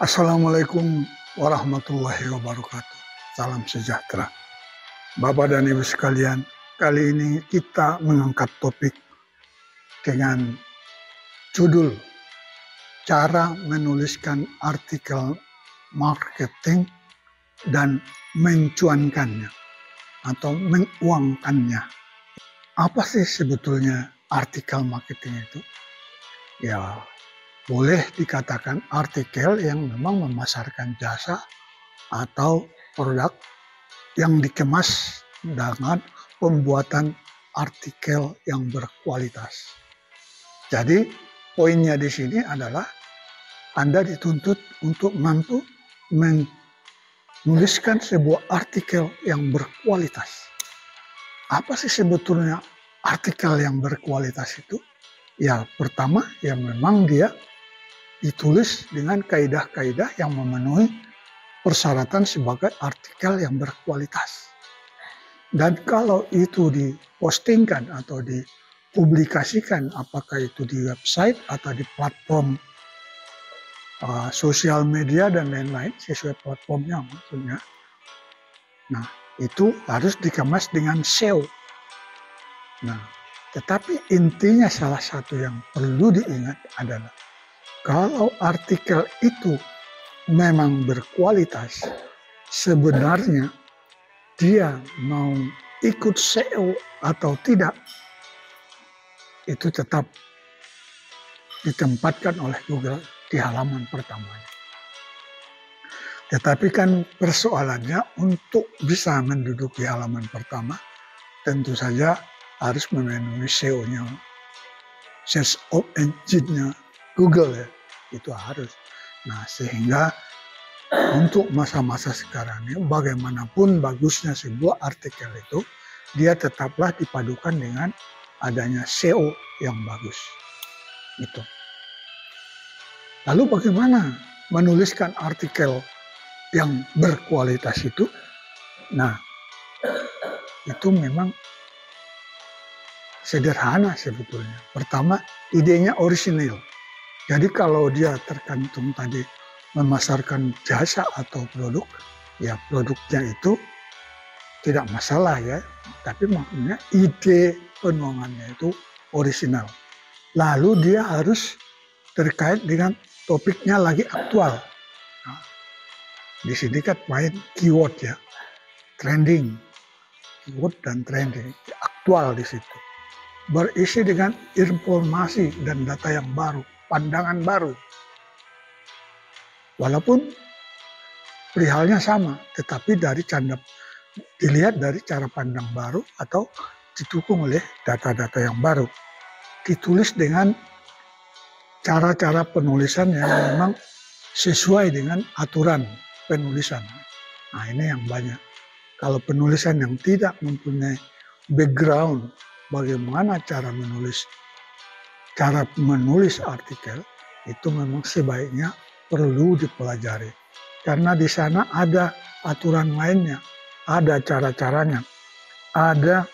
Assalamualaikum warahmatullahi wabarakatuh. Salam sejahtera. Bapak dan Ibu sekalian, kali ini kita mengangkat topik dengan judul cara menuliskan artikel marketing dan mencuankannya atau menguangkannya. Apa sih sebetulnya artikel marketing itu? Ya, boleh dikatakan artikel yang memang memasarkan jasa atau produk yang dikemas dengan pembuatan artikel yang berkualitas. Jadi poinnya di sini adalah Anda dituntut untuk mampu menuliskan sebuah artikel yang berkualitas. Apa sih sebetulnya artikel yang berkualitas itu? Ya, pertama ya memang dia ditulis dengan kaidah-kaidah yang memenuhi persyaratan sebagai artikel yang berkualitas. Dan kalau itu dipostingkan atau dipublikasikan, apakah itu di website atau di platform sosial media dan lain-lain, sesuai platformnya maksudnya. Nah, itu harus dikemas dengan SEO. Nah, tetapi intinya salah satu yang perlu diingat adalah kalau artikel itu memang berkualitas, sebenarnya dia mau ikut SEO atau tidak, itu tetap ditempatkan oleh Google di halaman pertamanya. Tetapi kan persoalannya untuk bisa menduduki halaman pertama, tentu saja harus memenuhi SEO-nya, Search of Engine-nya Google ya, itu harus. Nah, sehingga untuk masa-masa sekarang ini, bagaimanapun bagusnya sebuah artikel itu, dia tetaplah dipadukan dengan adanya SEO yang bagus. Itu. Lalu bagaimana menuliskan artikel yang berkualitas itu? Nah, itu memang sederhana sebetulnya. Pertama, idenya orisinil. Jadi kalau dia tergantung tadi memasarkan jasa atau produk, ya produknya itu tidak masalah ya. Tapi maksudnya ide penuangannya itu orisinal. Lalu dia harus terkait dengan topiknya lagi aktual. Nah, di sini kan main keyword ya, trending, keyword dan trending, aktual di situ. Berisi dengan informasi dan data yang baru, pandangan baru. Walaupun perihalnya sama, tetapi dilihat dari cara pandang baru atau didukung oleh data-data yang baru. Ditulis dengan cara-cara penulisan yang memang sesuai dengan aturan penulisan. Nah, ini yang banyak. Kalau penulisan yang tidak mempunyai background bagaimana cara menulis artikel, itu memang sebaiknya perlu dipelajari. Karena di sana ada aturan lainnya, ada cara-caranya, ada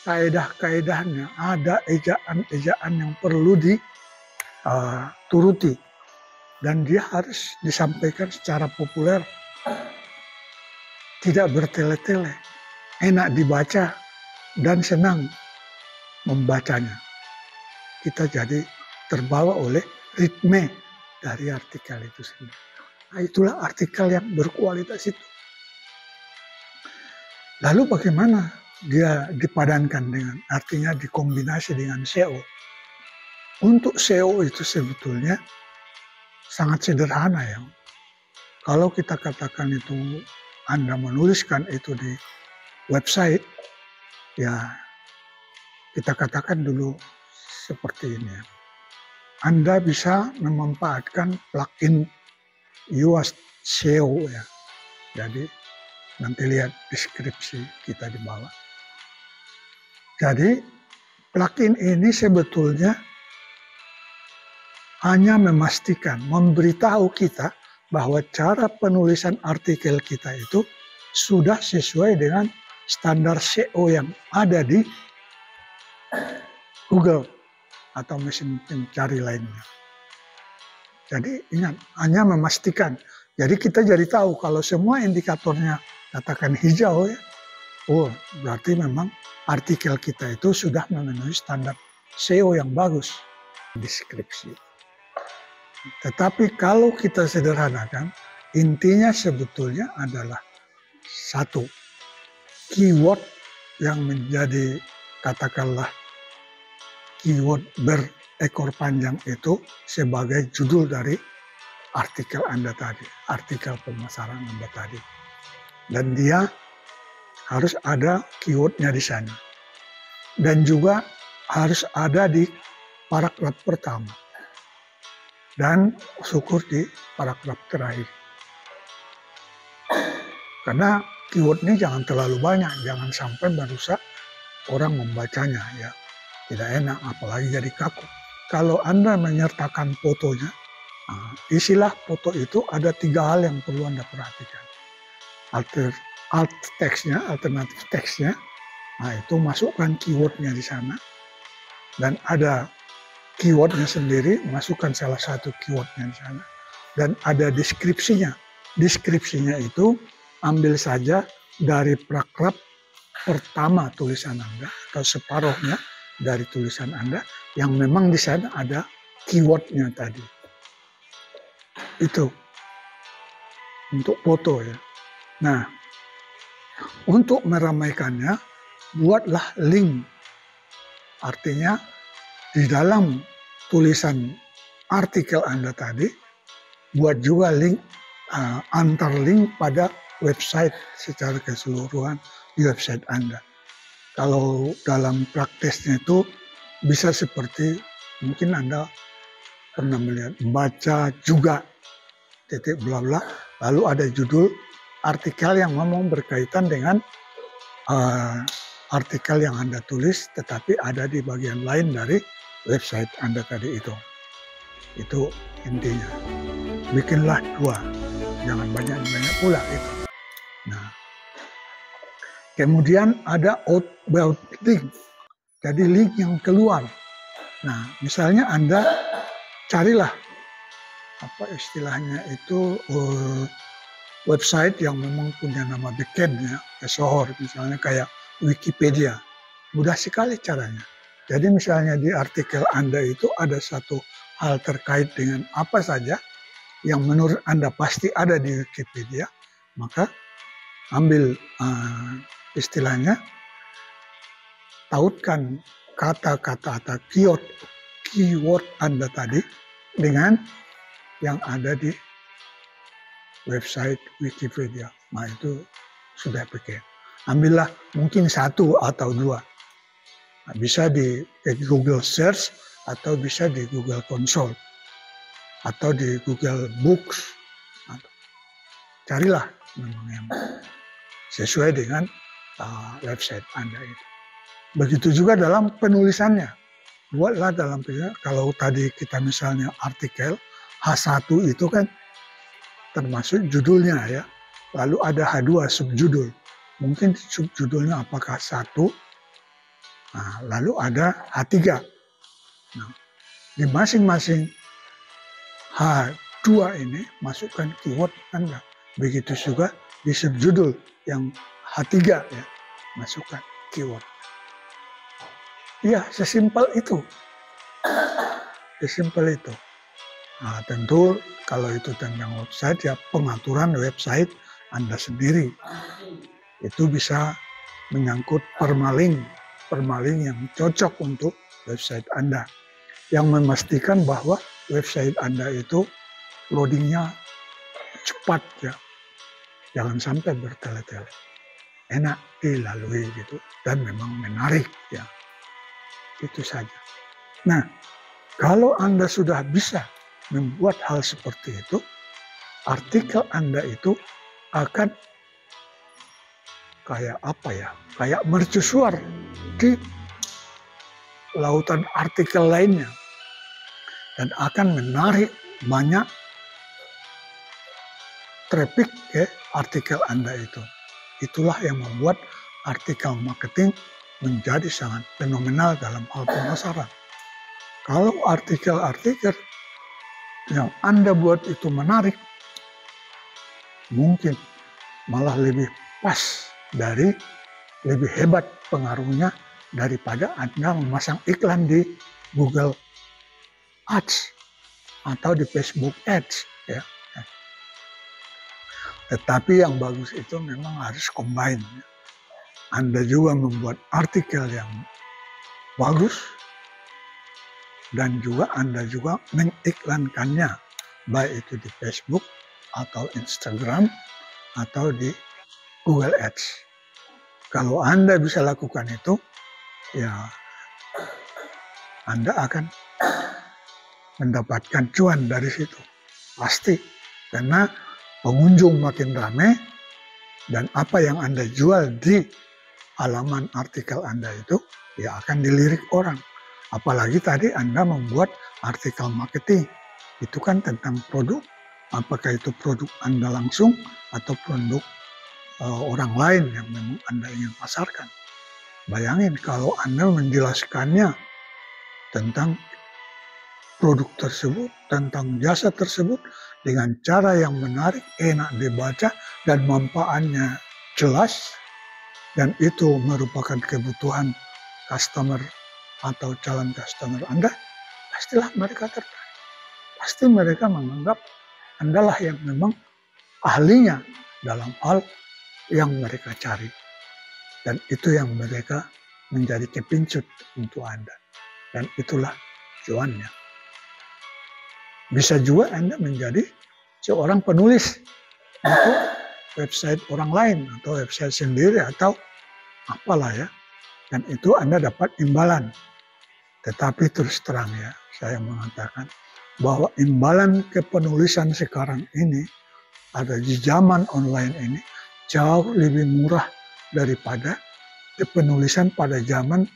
kaedah-kaedahnya, ada ejaan-ejaan yang perlu dituruti. Dan dia harus disampaikan secara populer, tidak bertele-tele, enak dibaca, dan senang membacanya. Kita jadi terbawa oleh ritme dari artikel itu sendiri. Nah, itulah artikel yang berkualitas itu. Lalu bagaimana dia dipadankan dengan, artinya dikombinasi dengan SEO. Untuk SEO itu sebetulnya sangat sederhana ya. Kalau kita katakan itu Anda menuliskan itu di website, ya kita katakan dulu seperti ini ya. Anda bisa memanfaatkan plugin Yoast SEO ya. Jadi nanti lihat deskripsi kita di bawah. Jadi plugin ini sebetulnya hanya memastikan, memberitahu kita bahwa cara penulisan artikel kita itu sudah sesuai dengan standar SEO yang ada di Google atau mesin pencari lainnya. Jadi ingat, hanya memastikan. Jadi kita jadi tahu kalau semua indikatornya katakan hijau ya, oh berarti memang artikel kita itu sudah memenuhi standar SEO yang bagus. Deskripsi. Tetapi kalau kita sederhanakan, intinya sebetulnya adalah satu, keyword yang menjadi katakanlah keyword berekor panjang itu sebagai judul dari artikel Anda tadi, artikel pemasaran Anda tadi. Dan dia harus ada keywordnya di sana. Dan juga harus ada di paragraf pertama. Dan syukur di paragraf terakhir. Karena keyword ini jangan terlalu banyak, jangan sampai merusak orang membacanya ya. Tidak enak, apalagi jadi kaku. Kalau Anda menyertakan fotonya, istilah foto itu ada 3 hal yang perlu Anda perhatikan. Alt teksnya, alternatif teksnya, itu masukkan keywordnya di sana. Dan ada keywordnya sendiri, masukkan salah satu keywordnya di sana. Dan ada deskripsinya. Deskripsinya itu ambil saja dari paragraf pertama tulisan Anda atau separuhnya dari tulisan Anda yang memang di sana ada keywordnya tadi. Itu untuk foto ya. Nah, untuk meramaikannya, buatlah link. Artinya di dalam tulisan artikel Anda tadi, buat juga link, antar link pada website secara keseluruhan di website Anda. Kalau dalam praktisnya itu bisa seperti mungkin Anda pernah melihat baca juga titik bla bla, lalu ada judul artikel yang memang berkaitan dengan artikel yang Anda tulis, tetapi ada di bagian lain dari website Anda tadi itu. Itu intinya. Bikinlah 2, jangan banyak-banyak pula itu. Nah, kemudian ada outbound link, jadi link yang keluar. Nah, misalnya Anda carilah apa istilahnya itu website yang memang punya nama beken ya, sohor misalnya kayak Wikipedia. Mudah sekali caranya. Jadi misalnya di artikel Anda itu ada satu hal terkait dengan apa saja yang menurut Anda pasti ada di Wikipedia, maka ambil istilahnya, tautkan kata-kata atau keyword Anda tadi dengan yang ada di website Wikipedia. Nah itu sudah pakai. Ambillah mungkin 1 atau 2. Nah, bisa di Google Search atau bisa di Google Console atau di Google Books. Nah, carilah memang yang sesuai dengan website Anda itu. Begitu juga dalam penulisannya. Buatlah dalam penulisan, kalau tadi kita misalnya artikel H1 itu kan termasuk judulnya ya. Lalu ada H2 subjudul. Mungkin subjudulnya apakah 1, lalu ada H3. Nah, di masing-masing H2 ini masukkan keyword Anda. Begitu juga di subjudul yang H3 ya, masukkan keyword. Ya, sesimpel itu. Sesimpel itu. Nah, tentu kalau itu tentang website ya pengaturan website Anda sendiri. Itu bisa menyangkut permalink yang cocok untuk website Anda. Yang memastikan bahwa website Anda itu loadingnya cepat ya. Jangan sampai bertele-tele. Enak dilalui gitu dan memang menarik ya. Itu saja. Nah, kalau Anda sudah bisa membuat hal seperti itu, artikel Anda itu akan kayak apa ya? Kayak mercusuar di lautan artikel lainnya dan akan menarik banyak traffic ke artikel Anda itu. Itulah yang membuat artikel marketing menjadi sangat fenomenal dalam hal pemasaran. Kalau artikel-artikel yang Anda buat itu menarik, mungkin malah lebih pas lebih hebat pengaruhnya daripada Anda memasang iklan di Google Ads atau di Facebook Ads, ya. Tetapi yang bagus itu memang harus combine. Anda juga membuat artikel yang bagus dan juga Anda juga mengiklankannya, baik itu di Facebook atau Instagram atau di Google Ads. Kalau Anda bisa lakukan itu, ya Anda akan mendapatkan cuan dari situ. Pasti. Karena pengunjung makin ramai dan apa yang Anda jual di halaman artikel Anda itu ya akan dilirik orang. Apalagi tadi Anda membuat artikel marketing. Itu kan tentang produk. Apakah itu produk Anda langsung atau produk orang lain yang memang Anda ingin pasarkan. Bayangin kalau Anda menjelaskannya tentang produk tersebut, tentang jasa tersebut dengan cara yang menarik, enak dibaca, dan manfaatnya jelas, dan itu merupakan kebutuhan customer atau calon customer Anda, pastilah mereka tertarik. Pasti mereka menganggap Anda lah yang memang ahlinya dalam hal yang mereka cari. Dan itu yang mereka menjadi kepincut untuk Anda. Dan itulah cuannya. Bisa juga Anda menjadi seorang penulis untuk website orang lain atau website sendiri atau apalah ya. Dan itu Anda dapat imbalan. Tetapi terus terang ya, saya mengatakan bahwa imbalan kepenulisan sekarang ini ada di zaman online ini jauh lebih murah daripada penulisan pada zaman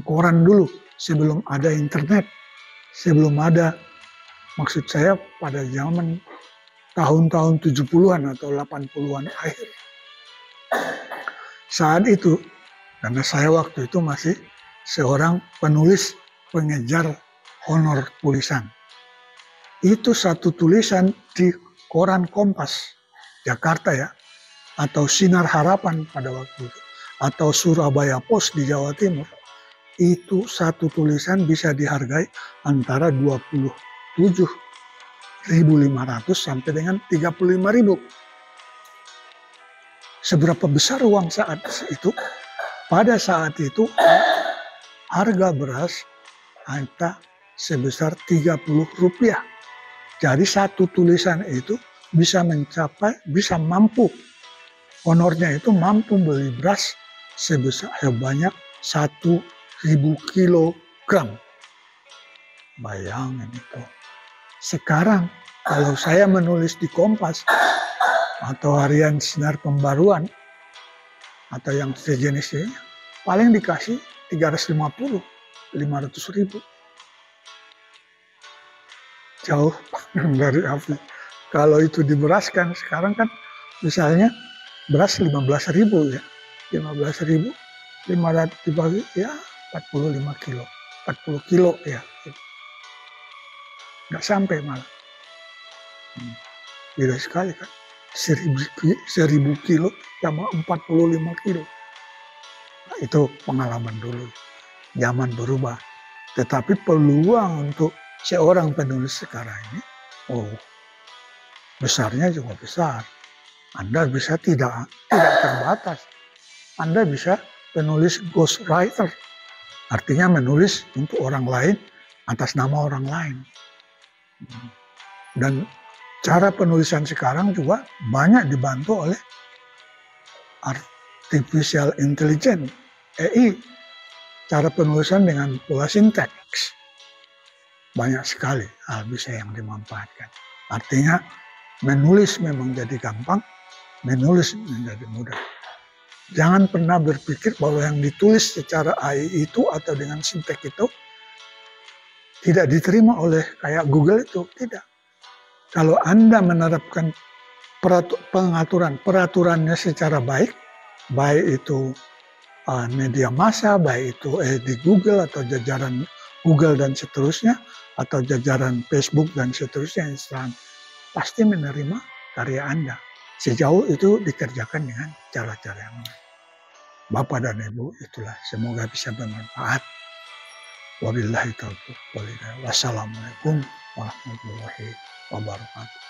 koran dulu, sebelum ada internet, sebelum ada, maksud saya pada zaman tahun-tahun 70-an atau 80-an akhir. Saat itu, karena saya waktu itu masih seorang penulis pengejar honor tulisan. Itu satu tulisan di koran Kompas, Jakarta ya, atau Sinar Harapan pada waktu itu, atau Surabaya Post di Jawa Timur, itu satu tulisan bisa dihargai antara 27.500 sampai dengan 35.000. Seberapa besar uang saat itu? Pada saat itu harga beras hanya sebesar Rp30. Jadi satu tulisan itu bisa mampu, honornya itu mampu beli beras sebanyak 1.000 kilogram. Bayangin itu. Sekarang kalau saya menulis di Kompas atau harian Sinar Pembaruan atau yang sejenisnya, paling dikasih 350, 500.000. Jauh dari api. Kalau itu diberaskan sekarang kan misalnya beras 15.000 ya, 15.000, 500 dibagi ya 45 kilo, 40 kilo ya, nggak sampai malah. Beda sekali kan, 1.000 kilo sama 45 kilo. Nah, itu pengalaman dulu, zaman berubah. Tetapi peluang untuk seorang penulis sekarang ini, besarnya juga besar. Anda bisa tidak terbatas. Anda bisa penulis ghostwriter, artinya menulis untuk orang lain atas nama orang lain. Dan cara penulisan sekarang juga banyak dibantu oleh artificial intelligence, AI. Cara penulisan dengan pola sintaks. Banyak sekali hal bisa yang dimanfaatkan. Artinya menulis memang jadi gampang, menulis menjadi mudah. Jangan pernah berpikir bahwa yang ditulis secara AI itu atau dengan sintek itu tidak diterima oleh kayak Google itu. Tidak. Kalau Anda menerapkan peraturannya secara baik itu media massa, baik itu di Google atau jajaran Google dan seterusnya, atau jajaran Facebook dan seterusnya, Instagram, pasti menerima karya Anda. Sejauh itu dikerjakan dengan cara-cara yang baik. Bapak dan Ibu, itulah semoga bisa bermanfaat. Wabillahi taufiq wal hidayah. Wassalamualaikum warahmatullahi wabarakatuh.